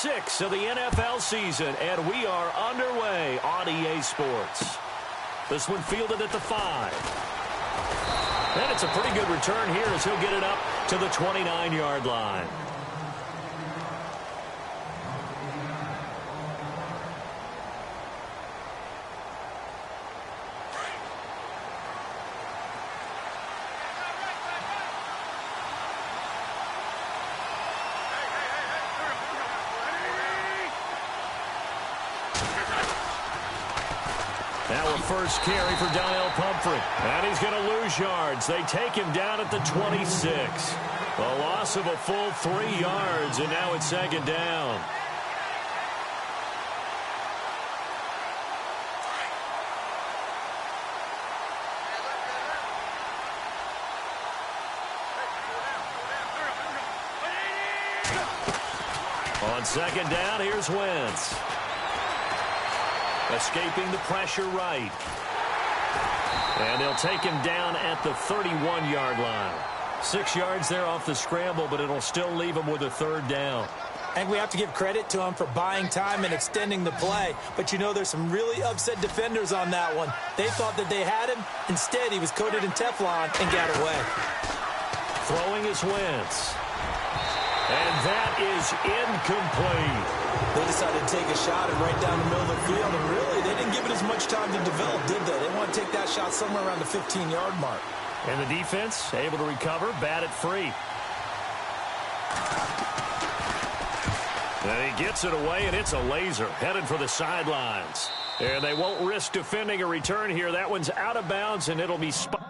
6 of the NFL season, and we are underway on EA Sports. This one fielded at the 5. And it's a pretty good return here as he'll get it up to the 29-yard line. Now a first carry for Donnell Pumphrey. And he's going to lose yards. They take him down at the 26. A loss of a full 3 yards, and now it's second down. On second down, here's Wentz. Escaping the pressure right. And they'll take him down at the 31-yard line. 6 yards there off the scramble, but it'll still leave him with a third down. And we have to give credit to him for buying time and extending the play. But, you know, there's some really upset defenders on that one. They thought that they had him. Instead, he was coated in Teflon and got away. Throwing is Wentz. And that is incomplete. They decided to take a shot and right down the middle of the field, and really, they didn't give it as much time to develop, did they? They want to take that shot somewhere around the 15-yard mark. And the defense able to recover, bat it free. And he gets it away, and it's a laser, headed for the sidelines. And they won't risk defending a return here. That one's out of bounds, and it'll be spotted.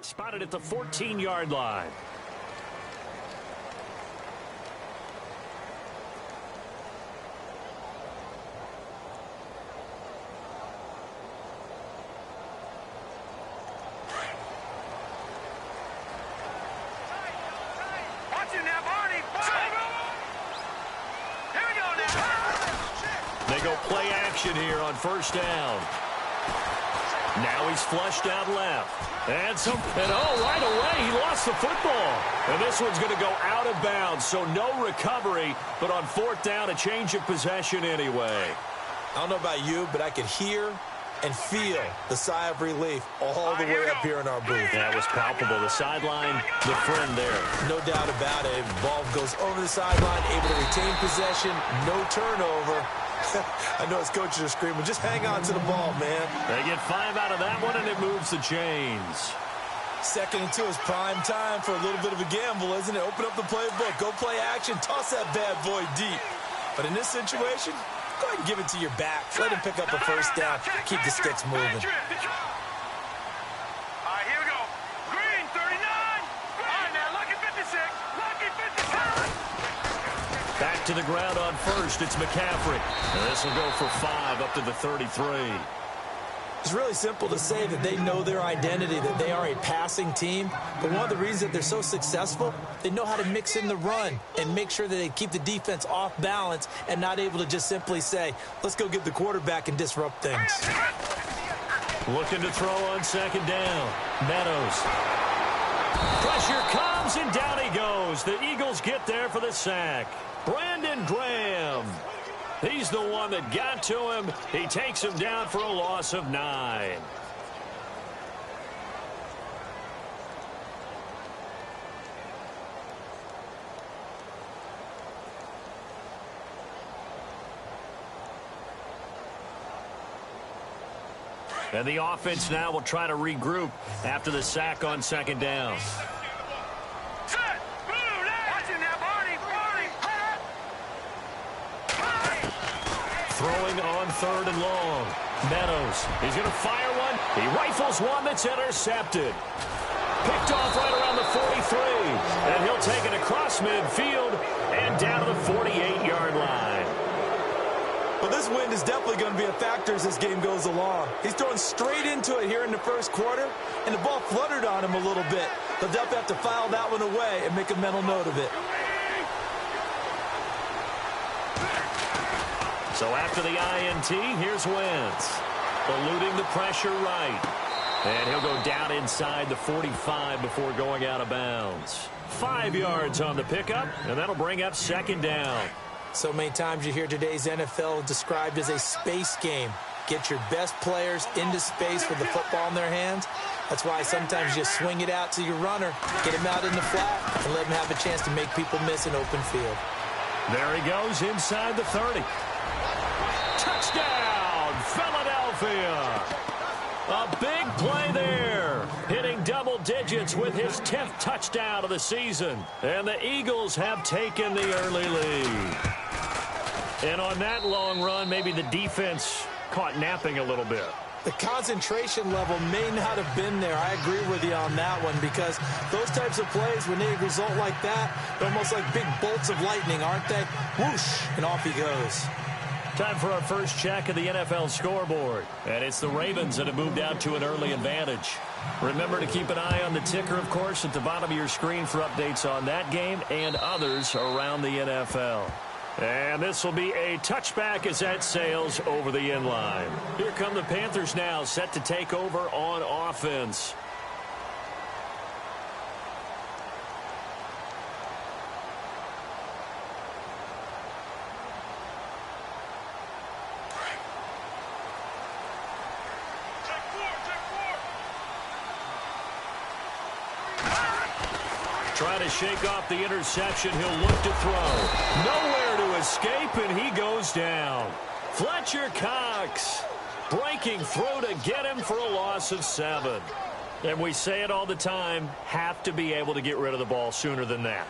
Spotted at the 14-yard line. They go play action here on first down. Now he's flushed out left. And right away, he lost the football. And this one's going to go out of bounds, so no recovery. But on fourth down, a change of possession anyway. I don't know about you, but I could hear and feel the sigh of relief all the way up here in our booth. That was palpable. The sideline, the friend there. No doubt about it. Ball goes over the sideline, able to retain possession, no turnover. I know his coaches are screaming, just hang on to the ball, man. They get 5 out of that one, and it moves the chains. 2nd and 2 is prime time for a little bit of a gamble, isn't it? Open up the playbook, go play action, toss that bad boy deep. But in this situation, go ahead and give it to your back. Let him pick up a first down. Keep the sticks moving. Back to the ground on first. It's McCaffrey. And this will go for 5 up to the 33. It's really simple to say that they know their identity, that they are a passing team. But one of the reasons that they're so successful, they know how to mix in the run and make sure that they keep the defense off balance and not able to just simply say, let's go get the quarterback and disrupt things. Looking to throw on second down. Meadows. Pressure comes, and down he goes. The Eagles get there for the sack. Brandon Graham. He's the one that got to him. He takes him down for a loss of 9. And the offense now will try to regroup after the sack on second down. Throwing on 3rd and long. Meadows, he's going to fire one. He rifles one that's intercepted. Picked off right around the 43. And he'll take it across midfield and down to the 48-yard line. Well, this wind is definitely going to be a factor as this game goes along. He's throwing straight into it here in the first quarter, and the ball fluttered on him a little bit. He'll definitely have to file that one away and make a mental note of it. So after the INT, here's Wentz. Eluding the pressure right. And he'll go down inside the 45 before going out of bounds. 5 yards on the pickup, and that'll bring up second down. So many times you hear today's NFL described as a space game. Get your best players into space with the football in their hands. That's why sometimes you just swing it out to your runner, get him out in the flat, and let him have a chance to make people miss an open field. There he goes inside the 30. Touchdown, Philadelphia! A big play there, hitting double digits with his 10th touchdown of the season. And the Eagles have taken the early lead. And on that long run, maybe the defense caught napping a little bit. The concentration level may not have been there. I agree with you on that one, because those types of plays, when they result like that, they're almost like big bolts of lightning, aren't they? Whoosh, and off he goes. Time for our first check of the NFL scoreboard. And it's the Ravens that have moved out to an early advantage. Remember to keep an eye on the ticker, of course, at the bottom of your screen for updates on that game and others around the NFL. And this will be a touchback as that sails over the inline. Here come the Panthers now, set to take over on offense. Trying to shake off the interception. He'll look to throw. Nowhere to escape, and he goes down. Fletcher Cox breaking through to get him for a loss of 7. And we say it all the time, have to be able to get rid of the ball sooner than that.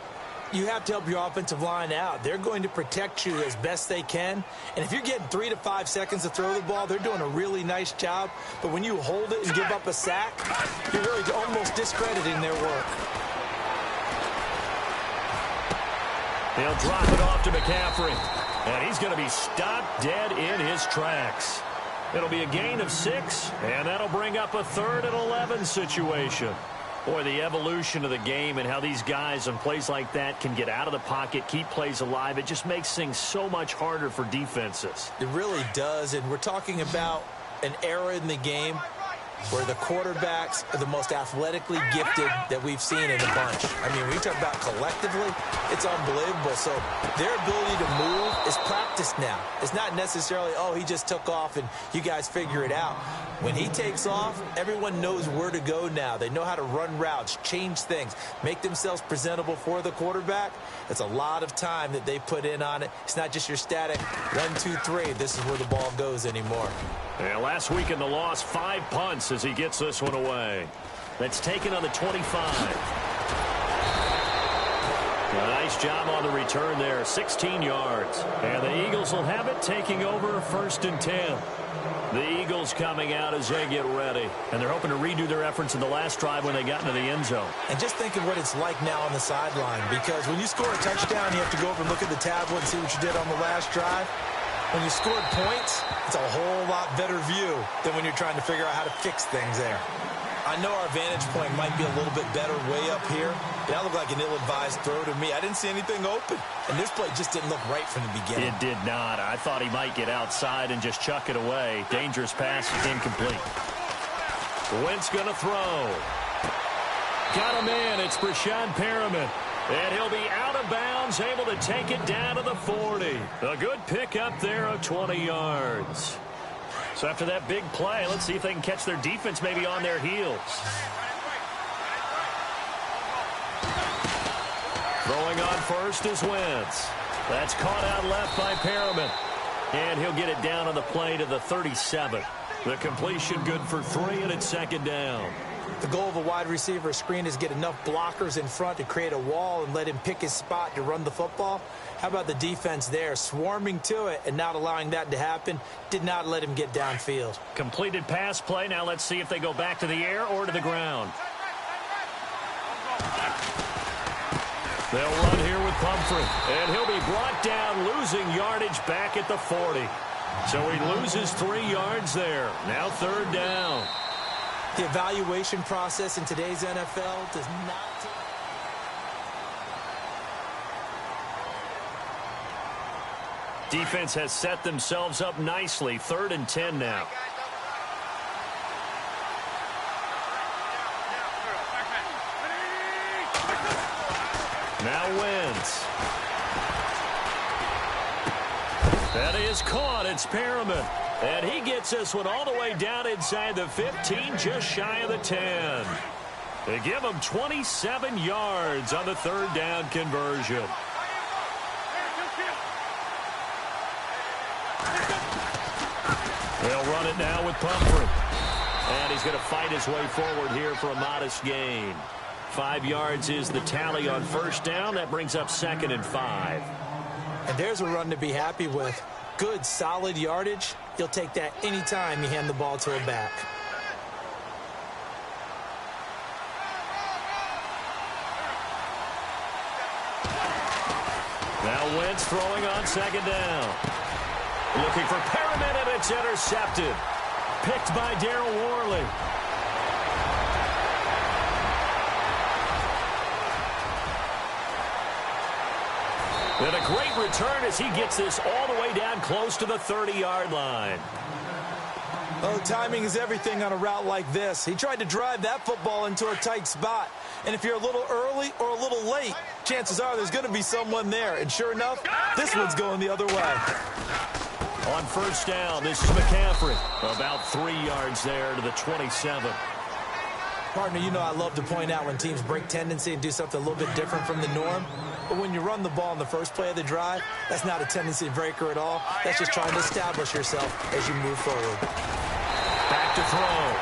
You have to help your offensive line out. They're going to protect you as best they can. And if you're getting 3 to 5 seconds to throw the ball, they're doing a really nice job. But when you hold it and give up a sack, you're really almost discrediting their work. He'll drop it off to McCaffrey. And he's going to be stopped dead in his tracks. It'll be a gain of 6, and that'll bring up a 3rd and 11 situation. Boy, the evolution of the game and how these guys on plays like that can get out of the pocket, keep plays alive, it just makes things so much harder for defenses. It really does, and we're talking about an era in the game where the quarterbacks are the most athletically gifted that we've seen in a bunch. I mean, when you talk about collectively, it's unbelievable. So their ability to move is practiced now. It's not necessarily, oh, he just took off and you guys figure it out. When he takes off, everyone knows where to go now. They know how to run routes, change things, make themselves presentable for the quarterback. It's a lot of time that they put in on it. It's not just your static 1, 2, 3. This is where the ball goes anymore. Yeah, last week in the loss, 5 punts as he gets this one away. That's taken on the 25. A nice job on the return there, 16 yards. And the Eagles will have it, taking over 1st and 10. The Eagles coming out as they get ready. And they're hoping to redo their efforts in the last drive when they got into the end zone. And just think of what it's like now on the sideline, because when you score a touchdown, you have to go over and look at the tablet and see what you did on the last drive. When you scored points, it's a whole lot better view than when you're trying to figure out how to fix things there. I know our vantage point might be a little bit better way up here. That looked like an ill-advised throw to me. I didn't see anything open. And this play just didn't look right from the beginning. It did not. I thought he might get outside and just chuck it away. Dangerous pass, incomplete. Wentz going to throw. Got him in. It's Brashad Perriman. And he'll be out of bounds, able to take it down to the 40. A good pick up there of 20 yards. So after that big play, let's see if they can catch their defense maybe on their heels. Throwing on first is Wentz. That's caught out left by Perriman. And he'll get it down on the play to the 37. The completion good for 3, and it's second down. The goal of a wide receiver screen is get enough blockers in front to create a wall and let him pick his spot to run the football. How about the defense there, swarming to it and not allowing that to happen? Did not let him get downfield. Completed pass play. Now let's see if they go back to the air or to the ground. They'll run here with Pumphrey, and he'll be brought down, losing yardage back at the 40. So he loses 3 yards there. Now third down. The evaluation process in today's NFL does not take... Defense has set themselves up nicely. 3rd and 10 now. Now Wentz. That is caught. It's Perriman. And he gets this one all the way down inside the 15, just shy of the 10. They give him 27 yards on the 3rd down conversion. They'll run it now with Pumphrey. And he's going to fight his way forward here for a modest gain. 5 yards is the tally on 1st down. That brings up 2nd and 5. And there's a run to be happy with. Good, solid yardage. You'll take that anytime you hand the ball to a back. Now Wentz throwing on 2nd down. Looking for Perriman, and it's intercepted. Picked by Darryl Worley. And a great return as he gets this all the way down close to the 30-yard line. Oh, timing is everything on a route like this. He tried to drive that football into a tight spot. And if you're a little early or a little late, chances are there's going to be someone there. And sure enough, this one's going the other way. On 1st down, this is McCaffrey. About 3 yards there to the 27. Partner, you know I love to point out when teams break tendency and do something a little bit different from the norm. But when you run the ball in the first play of the drive, that's not a tendency breaker at all. That's just trying to establish yourself as you move forward. Back to throw.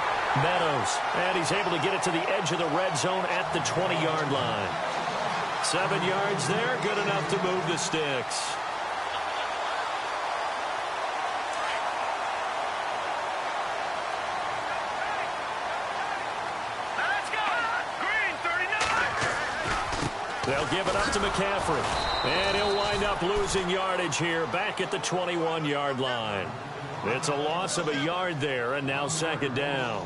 Meadows. And he's able to get it to the edge of the red zone at the 20-yard line. 7 yards there, good enough to move the sticks. They'll give it up to McCaffrey. And he'll wind up losing yardage here back at the 21-yard line. It's a loss of a yard there, and now 2nd down.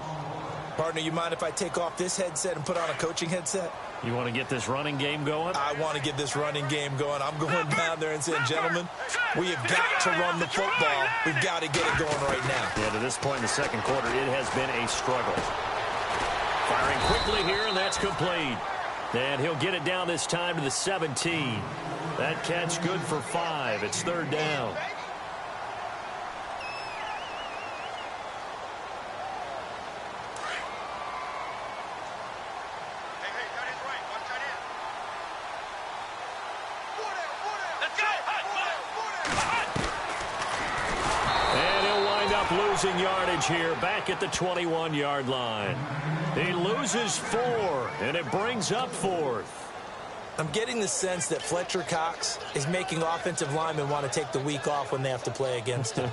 Partner, you mind if I take off this headset and put on a coaching headset? You want to get this running game going? I want to get this running game going. I'm going down there and saying, gentlemen, we have got to run the football. We've got to get it going right now. Yeah, to this point in the 2nd quarter, it has been a struggle. Firing quickly here, and that's complete. And he'll get it down this time to the 17. That catch good for 5. It's 3rd down. And he'll wind up losing yardage here back at the 21-yard line. He loses 4, and it brings up 4th. I'm getting the sense that Fletcher Cox is making offensive linemen want to take the week off when they have to play against him.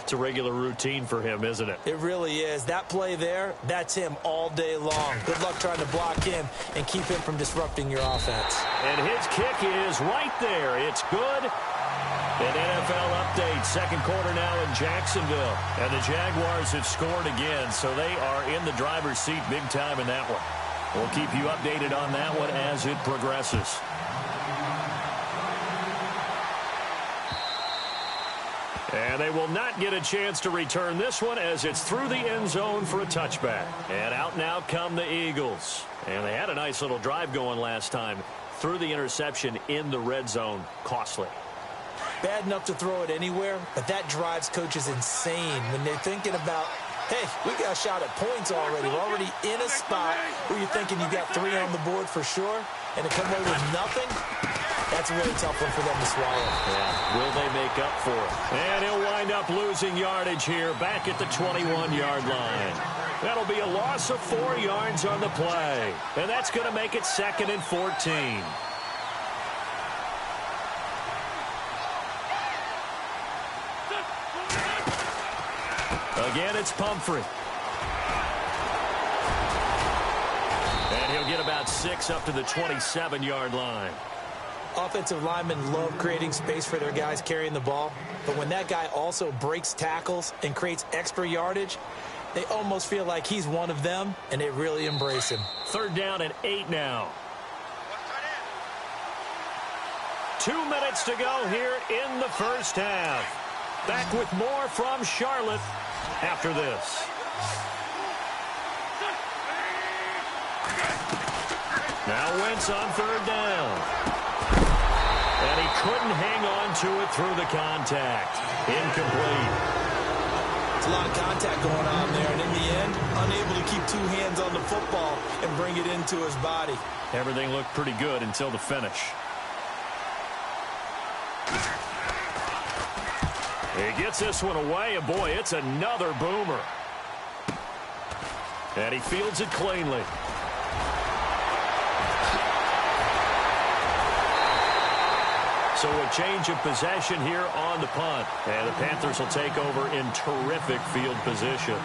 It's a regular routine for him, isn't it? It really is. That play there, that's him all day long. Good luck trying to block him and keep him from disrupting your offense. And his kick is right there. It's good. An NFL update, 2nd quarter now in Jacksonville. And the Jaguars have scored again, so they are in the driver's seat big time in that one. We'll keep you updated on that one as it progresses. And they will not get a chance to return this one as it's through the end zone for a touchback. And out now come the Eagles. And they had a nice little drive going last time. Through the interception in the red zone. Costly. Bad enough to throw it anywhere, but that drives coaches insane when they're thinking about, hey, we got a shot at points already. We're already in a spot where you're thinking you got 3 on the board for sure, and to come away with nothing, That's a really tough one for them to swallow. Yeah, will they make up for it? And he'll wind up losing yardage here back at the 21-yard line. That'll be a loss of 4 yards on the play. And that's going to make it 2nd and 14. Again, it's Pumphrey. And he'll get about 6 up to the 27-yard line. Offensive linemen love creating space for their guys carrying the ball, but when that guy also breaks tackles and creates extra yardage, they almost feel like he's one of them, and they really embrace him. 3rd down and 8 now. 2 minutes to go here in the first half. Back with more from Charlotte after this. Now Wentz on 3rd down. And he couldn't hang on to it through the contact. Incomplete. It's a lot of contact going on there, and in the end, unable to keep 2 hands on the football and bring it into his body. Everything looked pretty good until the finish. He gets this one away, and boy, it's another boomer. And he fields it cleanly. So a change of possession here on the punt. And the Panthers will take over in terrific field position.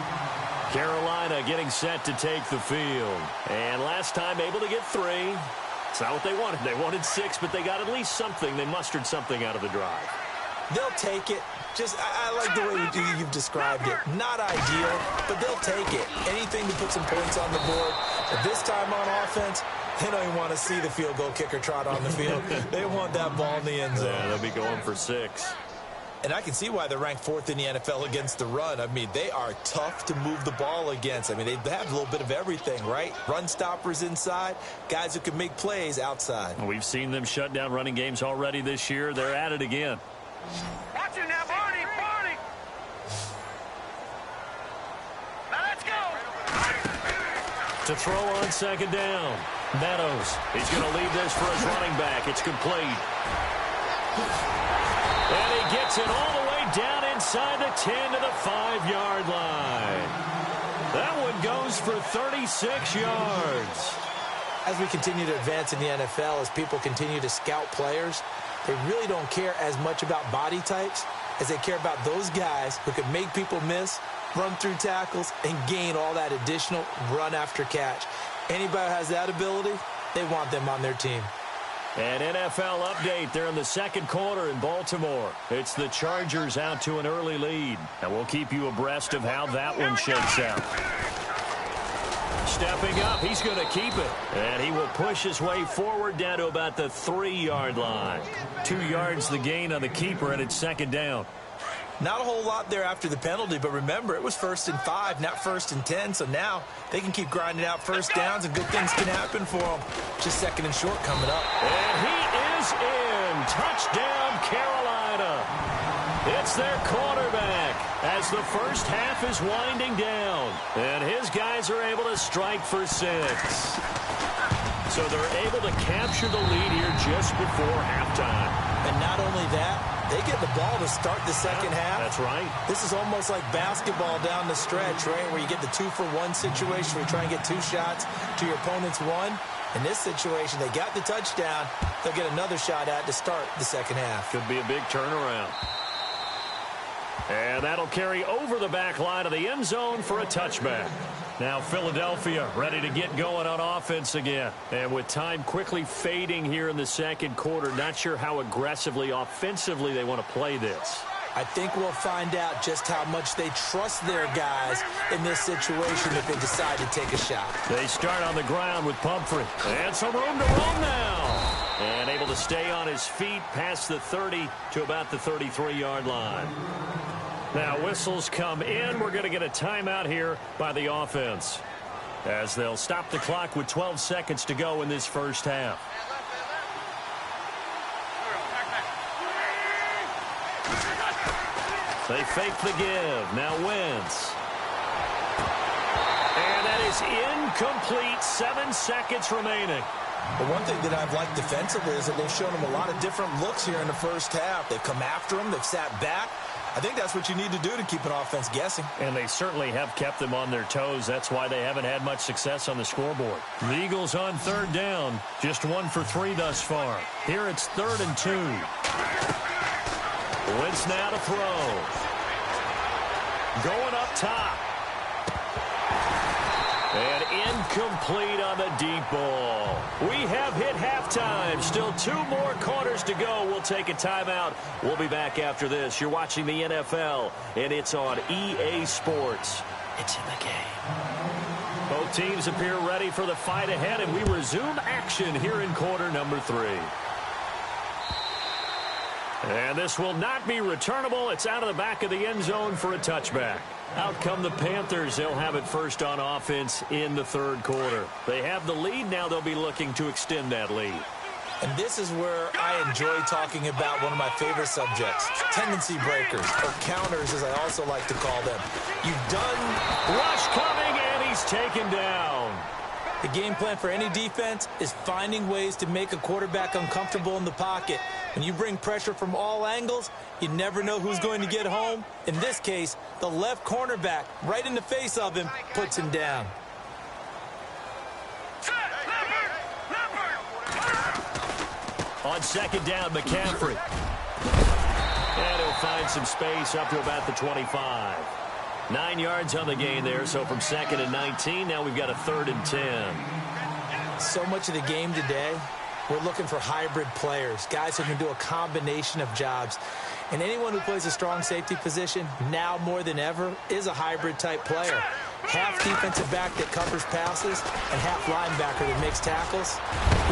Carolina getting set to take the field. And last time able to get 3. It's not what they wanted. They wanted 6, but they got at least something. They mustered something out of the drive. They'll take it. I like the way you've described it. Not ideal, but they'll take it. Anything to put some points on the board. But this time on offense, they don't even want to see the field goal kicker trot on the field. They want that ball in the end zone. Yeah, they'll be going for 6. And I can see why they're ranked 4th in the NFL against the run. I mean, they are tough to move the ball against. I mean, they have a little bit of everything, right? Run stoppers inside, guys who can make plays outside. We've seen them shut down running games already this year. They're at it again. Watch it now, Barney, Barney. Now let's go. To throw on 2nd down. Meadows. He's going to leave this for his running back. It's complete. And he gets it all the way down inside the 10 to the 5-yard line. That one goes for 36 yards. As we continue to advance in the NFL, as people continue to scout players, they really don't care as much about body types as they care about those guys who can make people miss, run through tackles, and gain all that additional run after catch. Anybody who has that ability, they want them on their team. An NFL update there in the 2nd quarter in Baltimore. It's the Chargers out to an early lead. And we'll keep you abreast of how that one shakes out. Stepping up, he's going to keep it. And he will push his way forward down to about the 3-yard line. 2 yards the gain on the keeper, and it's 2nd down. Not a whole lot there after the penalty, but remember, it was 1st and 5, not 1st and 10, so now they can keep grinding out first downs, and good things can happen for them. Just 2nd and short coming up. And he is in. Touchdown, Carolina. It's their quarterback as the first half is winding down, and his guys are able to strike for 6. So they're able to capture the lead here just before halftime. And not only that, they get the ball to start the second half. That's right. This is almost like basketball down the stretch, right, where you get the 2-for-1 situation where you try and get 2 shots to your opponent's 1. In this situation, they got the touchdown. They'll get another shot at to start the second half. Could be a big turnaround. And that'll carry over the back line of the end zone for a touchback. Now Philadelphia ready to get going on offense again. And with time quickly fading here in the 2nd quarter, not sure how aggressively, offensively they want to play this. I think we'll find out just how much they trust their guys in this situation if they decide to take a shot. They start on the ground with Pumphrey. And some room to roam now. And able to stay on his feet past the 30 to about the 33-yard line. Now whistles come in. We're going to get a timeout here by the offense, as they'll stop the clock with 12 seconds to go in this first half. They fake the give. Now Wentz. And that is incomplete. 7 seconds remaining. But one thing that I've liked defensively is that they've shown him a lot of different looks here in the first half. They've come after him. They've sat back. I think that's what you need to do to keep an offense guessing. And they certainly have kept them on their toes. That's why they haven't had much success on the scoreboard. The Eagles on third down. Just 1 for 3 thus far. Here it's 3rd and 2. Wentz now to throw. Going up top. And incomplete on the deep ball. We have hit halftime. Still 2 more quarters to go. We'll take a timeout. We'll be back after this. You're watching the NFL, and it's on EA Sports. It's in the game. Both teams appear ready for the fight ahead, and we resume action here in quarter number 3. And this will not be returnable. It's out of the back of the end zone for a touchback. Out come the Panthers. They'll have it first on offense in the 3rd quarter. They have the lead. Now they'll be looking to extend that lead. And this is where I enjoy talking about one of my favorite subjects, tendency breakers, or counters as I also like to call them. You've done... Rush coming, and he's taken down. The game plan for any defense is finding ways to make a quarterback uncomfortable in the pocket. When you bring pressure from all angles, you never know who's going to get home. In this case, the left cornerback, right in the face of him, puts him down. On 2nd down, McCaffrey. And he'll find some space up to about the 25. 9 yards on the gain there, so from 2nd and 19, now we've got a 3rd and 10. So much of the game today, we're looking for hybrid players, guys who can do a combination of jobs. And anyone who plays a strong safety position, now more than ever, is a hybrid-type player. Half defensive back that covers passes and half linebacker that makes tackles.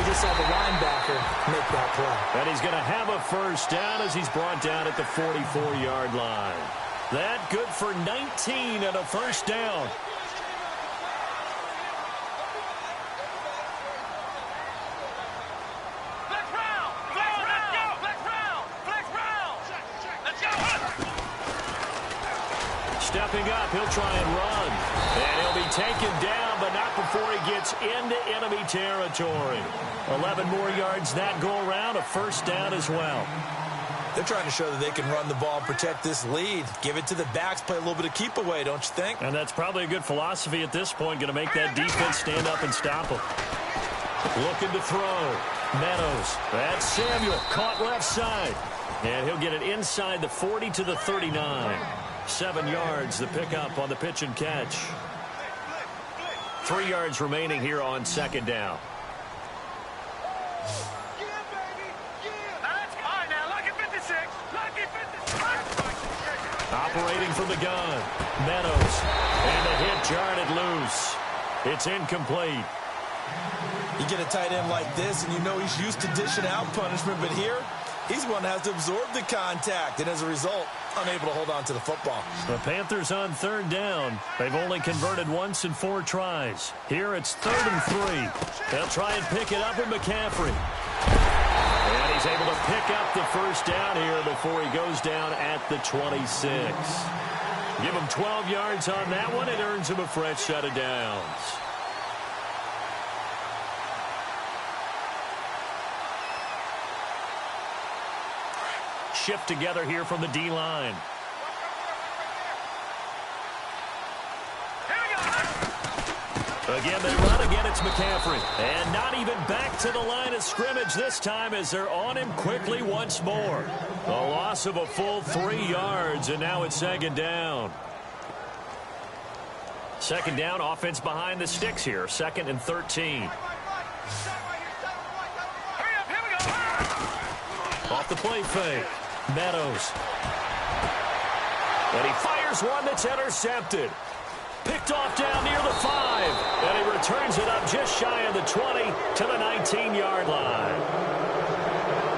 We just saw the linebacker make that play. And he's going to have a first down as he's brought down at the 44-yard line. That good for 19 and a first down. Stepping up, he'll try and run. And he'll be taken down, but not before he gets into enemy territory. 11 more yards that go around, a first down as well. They're trying to show that they can run the ball, protect this lead. Give it to the backs, play a little bit of keep away, don't you think? And that's probably a good philosophy at this point, going to make that defense stand up and stop them. Looking to throw. Meadows. That's Samuel, caught left side. And he'll get it inside the 40 to the 39. 7 yards, the pickup on the pitch and catch. 3 yards remaining here on 2nd down. Operating from the gun. Meadows. And the hit jarred it loose. It's incomplete. You get a tight end like this, and you know he's used to dishing out punishment, but here, he's one that has to absorb the contact, and as a result, unable to hold on to the football. The Panthers on 3rd down. They've only converted once in 4 tries. Here it's 3rd and 3. They'll try and pick it up with McCaffrey. And he's able to pick up the first down here before he goes down at the 26. Give him 12 yards on that one. It earns him a fresh set of downs. Shift together here from the D-line. Again, they run. Again, it's McCaffrey. And not even back to the line of scrimmage this time as they're on him quickly once more. A loss of a full 3 yards, and now it's 2nd down. 2nd down, offense behind the sticks here. 2nd and 13. Off the play fake. Meadows. And he fires one that's intercepted. Picked off down near the 5. And he returns it up just shy of the 20 to the 19-yard line.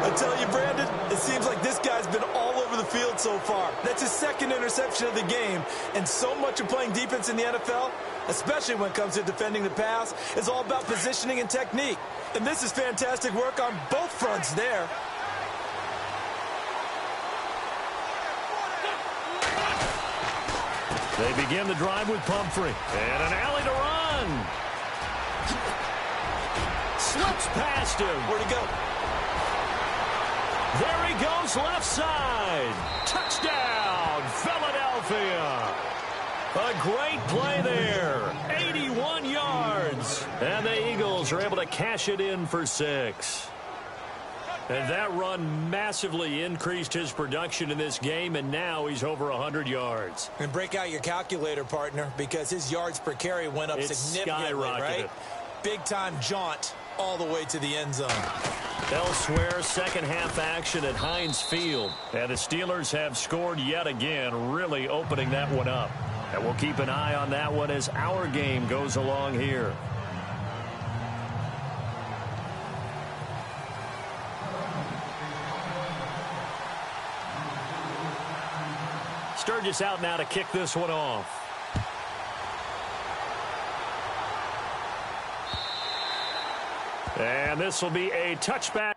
I tell you, Brandon, it seems like this guy's been all over the field so far. That's his 2nd interception of the game. And so much of playing defense in the NFL, especially when it comes to defending the pass, is all about positioning and technique. And this is fantastic work on both fronts there. They begin the drive with Pumphrey. And an alley to run. Slipped Looks past him. Where'd he go? There he goes left side. Touchdown, Philadelphia. A great play there. 81 yards. And the Eagles are able to cash it in for 6. And that run massively increased his production in this game, and now he's over 100 yards. And break out your calculator, partner, because his yards per carry went up significantly, right? Big-time jaunt all the way to the end zone. Elsewhere, second half action at Heinz Field. And the Steelers have scored yet again, really opening that one up. And we'll keep an eye on that one as our game goes along here. Sturgis out now to kick this one off. And this will be a touchback.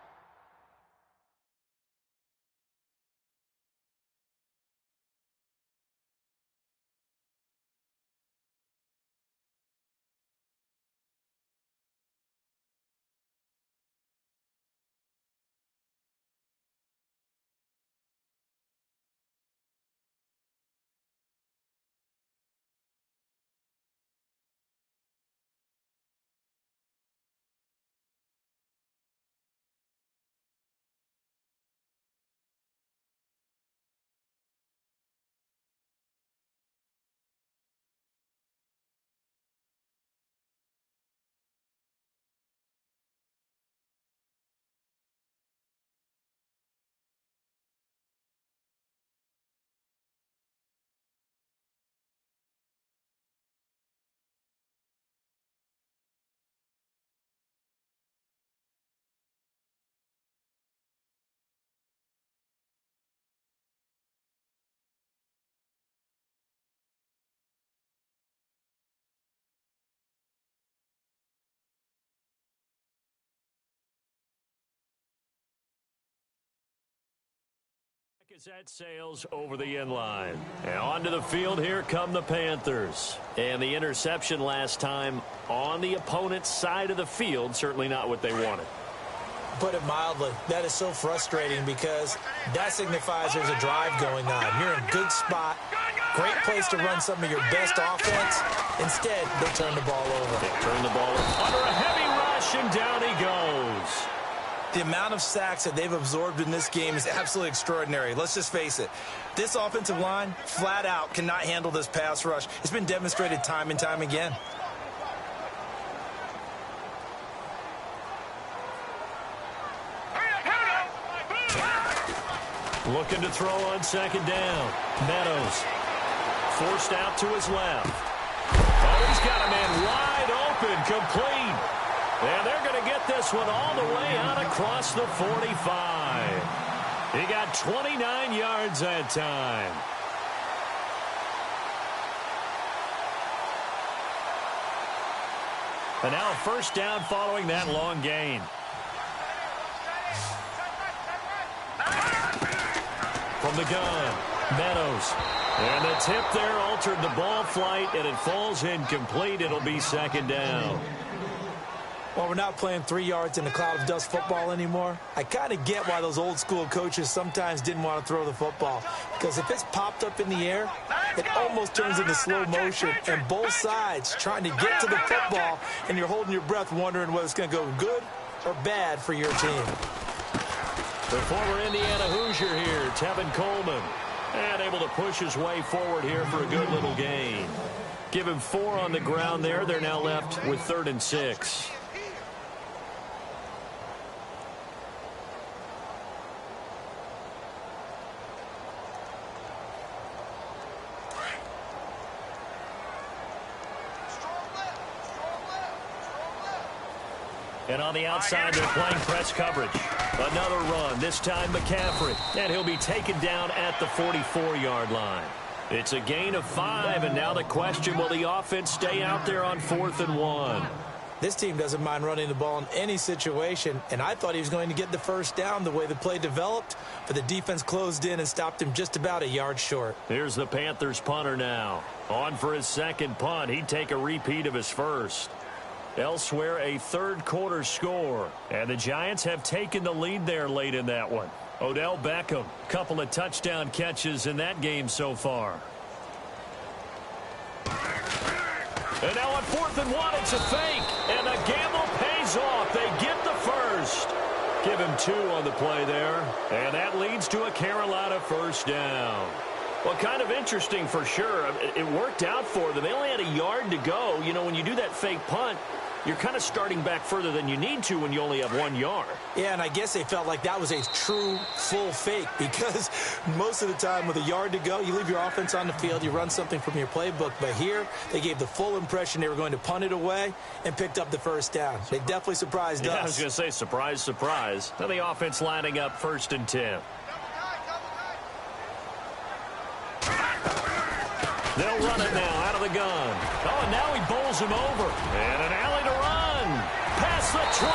As that sails over the end line. And onto the field, here come the Panthers. And the interception last time on the opponent's side of the field, certainly not what they wanted. Put it mildly, that is so frustrating because that signifies there's a drive going on. You're in a good spot, great place to run some of your best offense. Instead, they turn the ball over. They turn the ball under a heavy rush, and down he goes. The amount of sacks that they've absorbed in this game is absolutely extraordinary. Let's just face it. This offensive line, flat out, cannot handle this pass rush. It's been demonstrated time and time again. Looking to throw on second down. Meadows forced out to his left. Oh, he's got a man wide open, complete. And they're going to get this one all the way out across the 45. He got 29 yards that time. And now a first down following that long gain. From the gun, Meadows. And the tip there altered the ball flight, and it falls incomplete. It'll be second down. Well, we're not playing 3 yards in a cloud of dust football anymore. I kind of get why those old school coaches sometimes didn't want to throw the football. Because if it's popped up in the air, it almost turns into slow motion. And both sides trying to get to the football, and you're holding your breath wondering whether it's going to go good or bad for your team. The former Indiana Hoosier here, Tevin Coleman. And able to push his way forward here for a good little gain. Give him 4 on the ground there. They're now left with 3rd and 6. And on the outside, they're playing press coverage. Another run, this time McCaffrey. And he'll be taken down at the 44-yard line. It's a gain of 5, and now the question, will the offense stay out there on 4th and 1? This team doesn't mind running the ball in any situation, and I thought he was going to get the first down the way the play developed, but the defense closed in and stopped him just about a yard short. Here's the Panthers punter now. On for his second punt. He'd take a repeat of his first. Elsewhere, a third-quarter score. And the Giants have taken the lead there late in that one. Odell Beckham, couple of touchdown catches in that game so far. And now on 4th and 1, it's a fake. And the gamble pays off. They get the first. Give him 2 on the play there. And that leads to a Carolina first down. Well, kind of interesting for sure. It worked out for them. They only had a yard to go. You know, when you do that fake punt, you're kind of starting back further than you need to when you only have 1 yard. Yeah, and I guess they felt like that was a true full fake because most of the time with a yard to go, you leave your offense on the field, you run something from your playbook. But here, they gave the full impression they were going to punt it away and picked up the first down. They definitely surprised us. I was going to say, surprise, surprise. Now the offense lining up 1st and 10. They'll run it now out of the gun. Oh, and now he bowls him over. And an alley to run. Past the 20.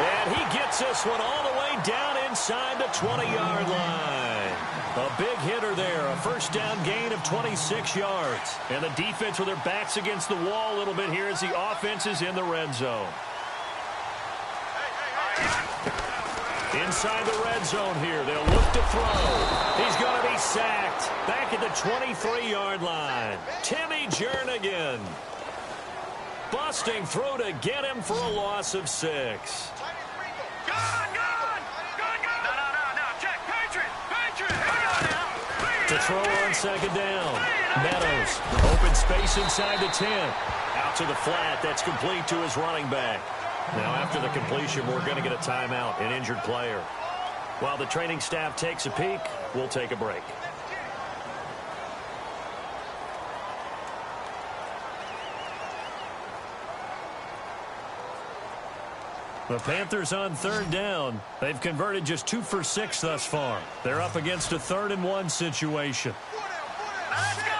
And he gets this one all the way down inside the 20-yard line. A big hitter there. A first down gain of 26 yards. And the defense with their backs against the wall a little bit here as the offense is in the red zone. Inside the red zone here. They'll look to throw. He's going to be sacked. Back at the 23-yard line. Timmy Jernigan. Busting through to get him for a loss of 6. Gone! No. Check. Patriot! To throw on 2nd down. Meadows. Open space inside the 10. Out to the flat. That's complete to his running back. Now, after the completion, we're going to get a timeout, an injured player. While the training staff takes a peek, we'll take a break. The Panthers on 3rd down. They've converted just 2 for 6 thus far. They're up against a 3rd and 1 situation. Let's go!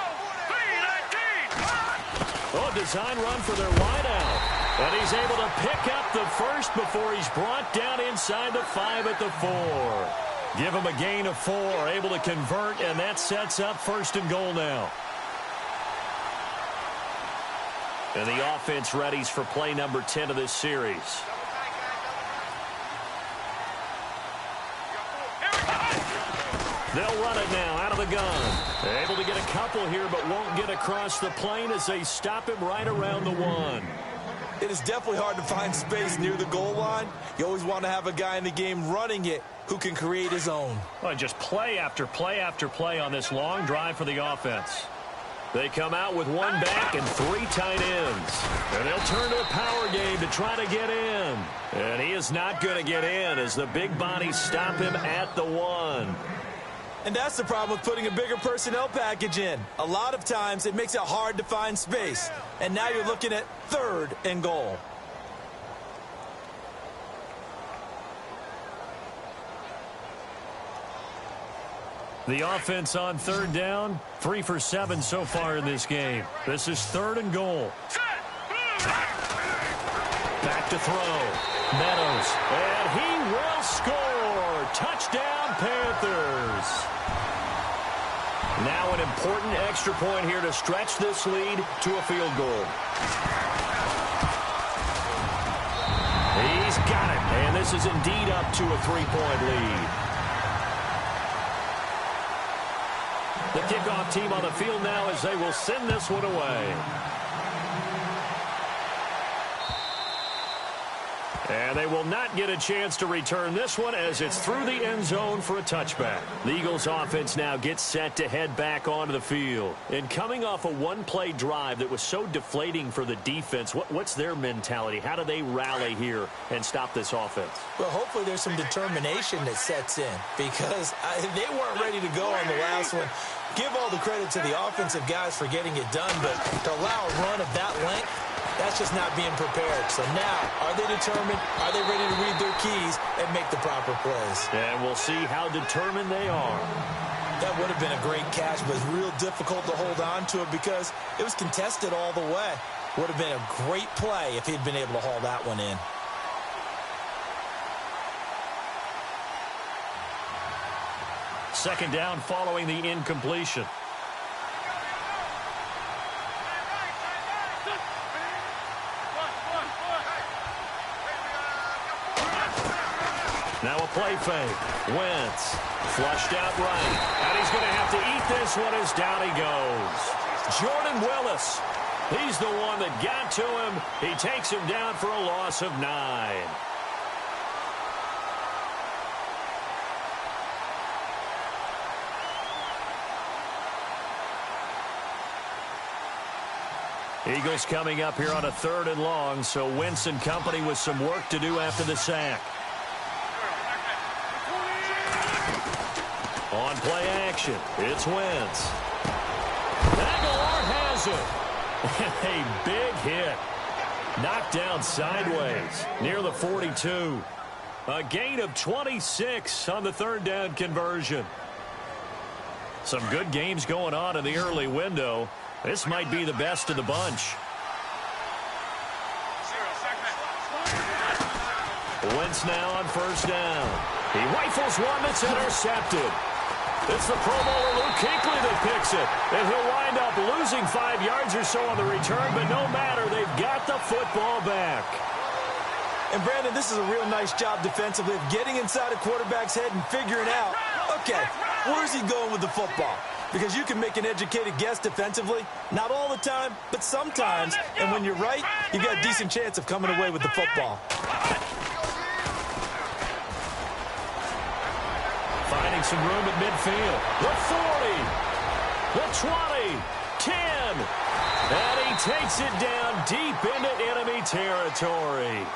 3-19! Oh, design run for their wideout. And he's able to pick up the first before he's brought down inside the 5 at the 4. Give him a gain of 4, able to convert, and that sets up 1st and goal now. And the offense readies for play number 10 of this series. They'll run it now out of the gun. Able to get a couple here, but won't get across the plane as they stop him right around the 1. It is definitely hard to find space near the goal line. You always want to have a guy in the game running it who can create his own. Well, just play after play after play on this long drive for the offense. They come out with 1 back and 3 tight ends. And they'll turn to a power game to try to get in. And he is not going to get in as the big bodies stop him at the 1. And that's the problem with putting a bigger personnel package in. A lot of times it makes it hard to find space. And now you're looking at 3rd and goal. The offense on 3rd down, 3 for 7 so far in this game. This is 3rd and goal. Back to throw. Meadows. And he will score. Touchdown, Panthers. Now an important extra point here to stretch this lead to a field goal. He's got it. And this is indeed up to a 3-point lead. The kickoff team on the field now as they will send this one away. And they will not get a chance to return this one as it's through the end zone for a touchback. The Eagles offense now gets set to head back onto the field. And coming off a 1-play drive that was so deflating for the defense, what's their mentality? How do they rally here and stop this offense? Well, hopefully there's some determination that sets in because they weren't ready to go on the last one. Give all the credit to the offensive guys for getting it done, but to allow a run of that length, that's just not being prepared. So now, are they determined? Are they ready to read their keys and make the proper plays? And we'll see how determined they are. That would have been a great catch, but it's real difficult to hold on to it because it was contested all the way. Would have been a great play if he'd been able to haul that one in. Second down following the incompletion. Now a play fake. Wentz flushed out right. And he's going to have to eat this one as down he goes. Jordan Willis. He's the one that got to him. He takes him down for a loss of 9. Eagles coming up here on a 3rd and long, so Wentz and company with some work to do after the sack. On play action, it's Wentz. Aguilar has it. A big hit. Knocked down sideways near the 42. A gain of 26 on the 3rd down conversion. Some good games going on in the early window. This might be the best of the bunch. Wentz now on 1st down. He rifles one that's intercepted. It's the Pro Bowler Luke Kuechly that picks it. And he'll wind up losing 5 yards or so on the return, but no matter, they've got the football back. And, Brandon, this is a real nice job defensively of getting inside a quarterback's head and figuring out, okay, where's he going with the football? Because you can make an educated guess defensively. Not all the time, but sometimes. And when you're right, you got a decent chance of coming away with the football. Finding some room at midfield. The 40, the 20, 10. And he takes it down deep into enemy territory.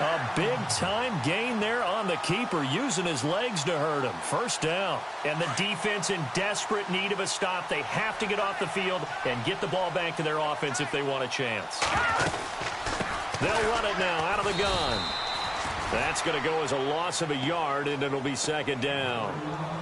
A big-time gain there on the keeper, using his legs to hurt him. 1st down. And the defense in desperate need of a stop. They have to get off the field and get the ball back to their offense if they want a chance. They'll run it now out of the gun. That's going to go as a loss of a yard, and it'll be 2nd down.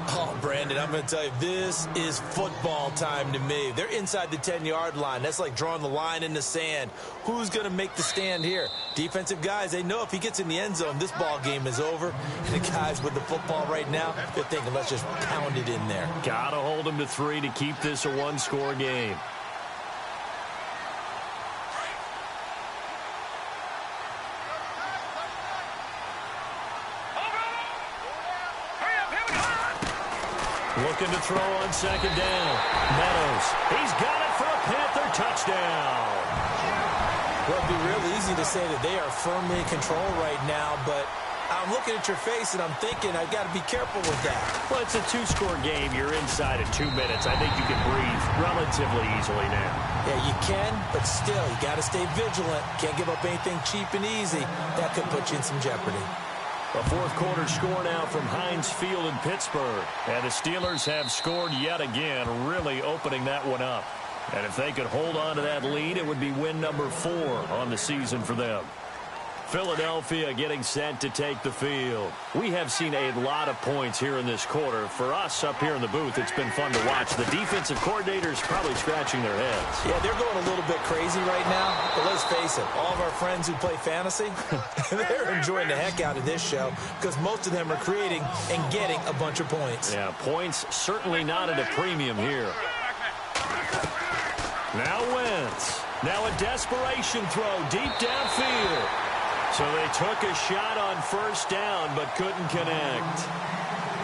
Oh, Brandon, I'm going to tell you, this is football time to me. They're inside the 10-yard line. That's like drawing the line in the sand. Who's going to make the stand here? Defensive guys, they know if he gets in the end zone, this ball game is over. And the guys with the football right now, they're thinking, let's just pound it in there. Got to hold him to 3 to keep this a 1-score game. Looking to throw on 2nd down. Meadows. He's got it for a Panther touchdown. Well, it'd be real easy to say that they are firmly in control right now, but I'm looking at your face and I'm thinking I've got to be careful with that. Well, it's a 2-score game. You're inside in 2 minutes. I think you can breathe relatively easily now. Yeah, you can, but still, you got to stay vigilant. Can't give up anything cheap and easy. That could put you in some jeopardy. A 4th quarter score now from Heinz Field in Pittsburgh. And the Steelers have scored yet again, really opening that one up. And if they could hold on to that lead, it would be win number 4 on the season for them. Philadelphia getting set to take the field. We have seen a lot of points here in this quarter. For us up here in the booth, it's been fun to watch. The defensive coordinators probably scratching their heads. Yeah, they're going a little bit crazy right now. But let's face it, all of our friends who play fantasy, they're enjoying the heck out of this show because most of them are creating and getting a bunch of points. Yeah, points certainly not at a premium here. Now Wentz. Now a desperation throw deep downfield. So they took a shot on 1st down, but couldn't connect.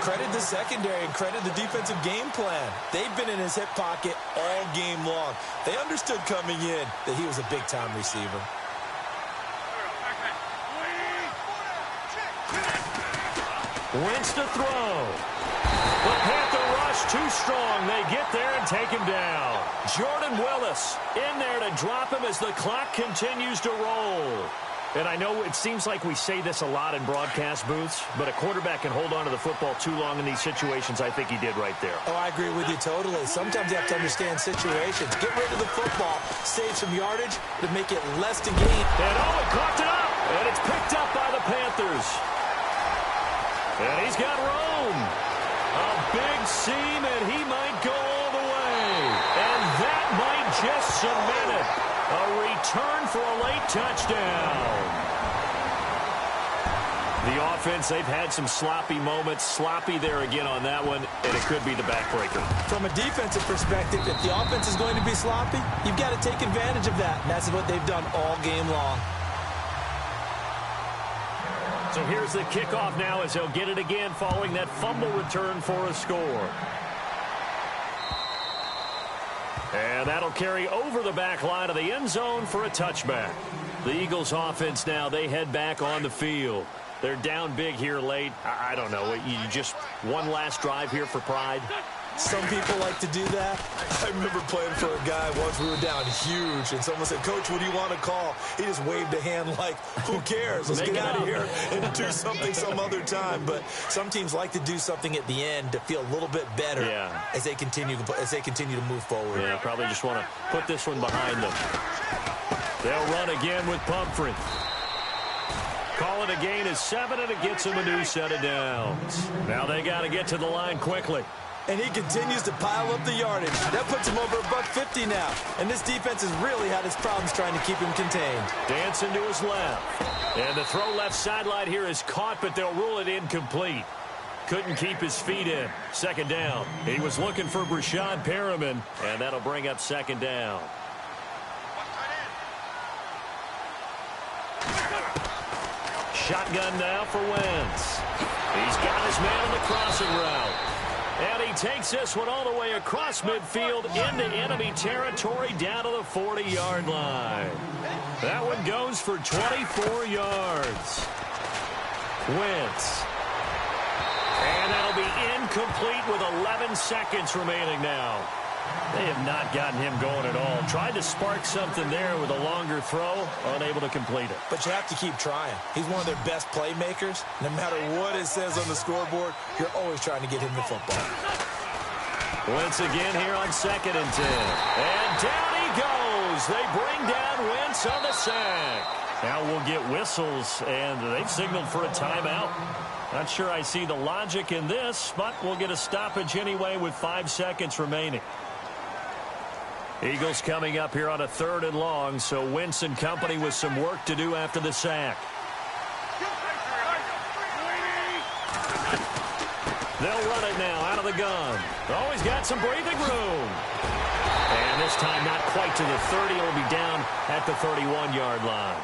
Credit the secondary and credit the defensive game plan. They've been in his hip pocket all game long. They understood coming in that he was a big-time receiver. Wentz to throw. The Panther rush too strong. They get there and take him down. Jordan Willis in there to drop him as the clock continues to roll. And I know it seems like we say this a lot in broadcast booths, but a quarterback can hold on to the football too long in these situations. I think he did right there. Oh, I agree with you totally. Sometimes you have to understand situations. Get rid of the football, save some yardage to make it less to gain. And he caught it up, and it's picked up by the Panthers. And he's got room. A big seam, and he might go all the way. And that might just cement it. A return for a late touchdown. The offense, they've had some sloppy moments. Sloppy there again on that one, and it could be the backbreaker. From a defensive perspective, if the offense is going to be sloppy, you've got to take advantage of that. And that's what they've done all game long. So here's the kickoff now as they'll get it again following that fumble return for a score. And that'll carry over the back line of the end zone for a touchback. The Eagles offense now, they head back on the field. They're down big here late. I don't know. You just one last drive here for pride. Some people like to do that. I remember playing for a guy once. We were down huge, and someone said, "Coach, what do you want to call?" He just waved a hand like, "Who cares? Let's get out of here and do something some other time." But some teams like to do something at the end to feel a little bit better as they continue to move forward. Yeah, probably just want to put this one behind them. They'll run again with Pumphrey. Call it a gain of 7, and it gets them a new set of downs. Now they got to get to the line quickly. And he continues to pile up the yardage. That puts him over $150 now. And this defense has really had its problems trying to keep him contained. Dancing to his left. And the throw left sideline here is caught, but they'll rule it incomplete. Couldn't keep his feet in. Second down. He was looking for Brashad Perriman, and that'll bring up second down. Shotgun now for Wentz. He's got his man on the crossing route. And he takes this one all the way across midfield into enemy territory down to the 40-yard line. That one goes for 24 yards. Wentz. And that'll be incomplete with 11 seconds remaining now. They have not gotten him going at all. Tried to spark something there with a longer throw, unable to complete it. But you have to keep trying. He's one of their best playmakers. No matter what it says on the scoreboard, you're always trying to get him the football. Wentz again here on 2nd and 10. And down he goes. They bring down Wentz on the sack. Now we'll get whistles, and they've signaled for a timeout. Not sure I see the logic in this, but we'll get a stoppage anyway with 5 seconds remaining. Eagles coming up here on a 3rd and long, so Wentz and company with some work to do after the sack. They'll run it now out of the gun. Always got some breathing room. And this time not quite to the 30. It'll be down at the 31-yard line.